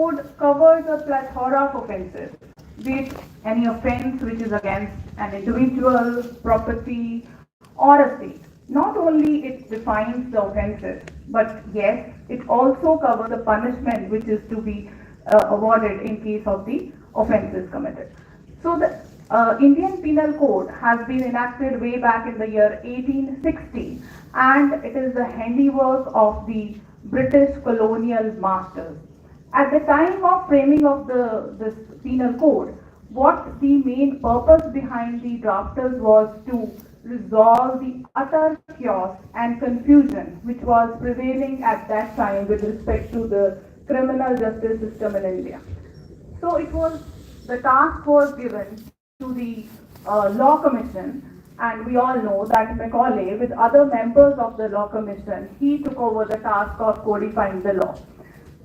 code covers a plethora of offences, be it any offence which is against an individual, property, or a state. Not only it defines the offences, but yes, it also covers the punishment which is to be awarded in case of the offences committed. So the Indian Penal Code has been enacted way back in the year 1860, and it is the handiwork of the British colonial masters. At the time of framing of this penal code, what the main purpose behind the drafters was to resolve the utter chaos and confusion which was prevailing at that time with respect to the criminal justice system in India. So the task was given to the Law Commission, and we all know that Macaulay, with other members of the Law Commission, he took over the task of codifying the law.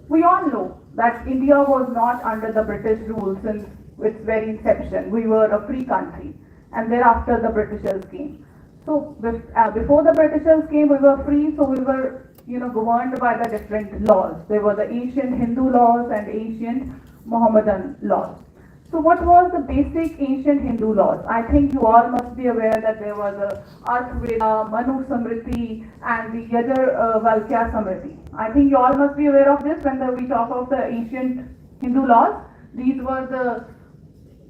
We all know that India was not under the British rule since its very inception. We were a free country, and thereafter the Britishers came. So before the Britishers came, we were free, so we were, governed by the different laws. There were the ancient Hindu laws and ancient Mohammedan laws. So what was the basic ancient Hindu laws? I think you all must be aware that there was a Arthveda, Manu Samriti, and the Yajur Valkya Samriti. I think you all must be aware of this when we talk of the ancient Hindu laws. These were the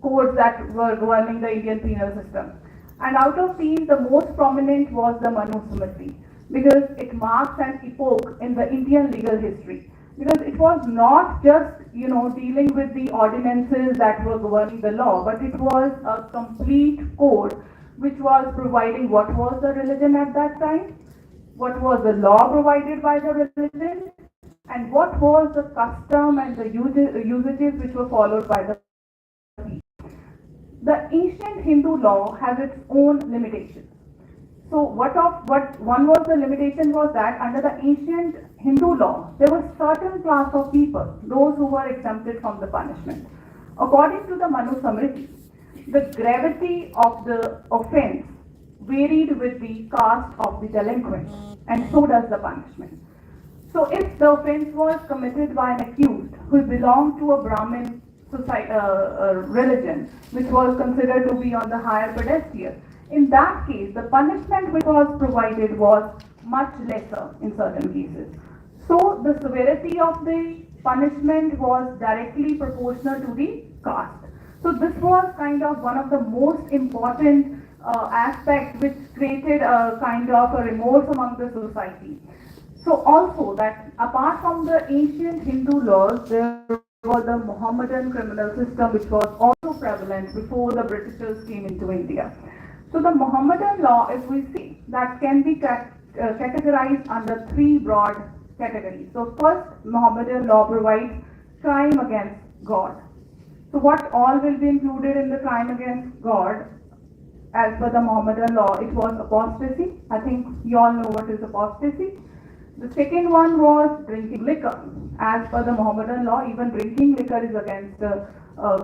codes that were governing the Indian penal system. And out of these, the most prominent was the Manu Samriti, because it marks an epoch in the Indian legal history. Because it was not just, dealing with the ordinances that were governing the law, but it was a complete code which was providing what was the religion at that time, what was the law provided by the religion, and what was the custom and the usages which were followed by the people. The ancient Hindu law has its own limitations. So what one was the limitation was that under the ancient Hindu law, there was certain class of people, those who were exempted from the punishment. According to the Manu Samriti, the gravity of the offence varied with the caste of the delinquent, and so does the punishment. So if the offence was committed by an accused who belonged to a Brahmin religion, which was considered to be on the higher pedestal, in that case, the punishment which was provided was much lesser in certain cases. So the severity of the punishment was directly proportional to the caste. So this was kind of one of the most important aspects which created a kind of a remorse among the society. So also that apart from the ancient Hindu laws, there was the Mohammedan criminal system which was also prevalent before the Britishers came into India. So the Mohammedan law, if we see, that can be categorized under three broad categories. So first, Mohammedan law provides crime against God. So what all will be included in the crime against God? As per the Mohammedan law, it was apostasy. I think you all know what is apostasy. The second one was drinking liquor. As per the Mohammedan law, even drinking liquor is against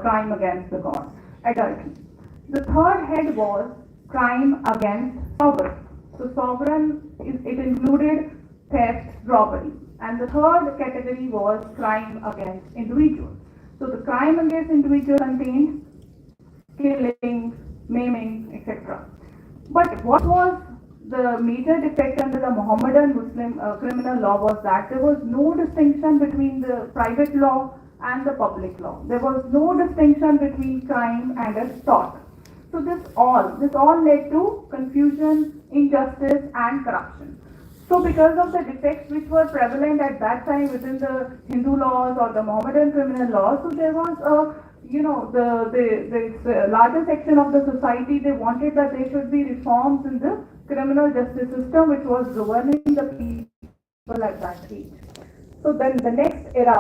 crime against the God. Adultery. The third head was crime against sovereign. So sovereign, it included theft, robbery. And the third category was crime against individuals. So the crime against individuals contained killing, maiming, etc. But what was the major defect under the Mohammedan Muslim criminal law was that there was no distinction between the private law and the public law. There was no distinction between crime and a tort. So this all led to confusion, injustice, and corruption. So because of the defects which were prevalent at that time within the Hindu laws or the Mohammedan criminal laws, so there was the larger section of the society, they wanted that there should be reforms in the criminal justice system which was governing the people at that age. So then the next era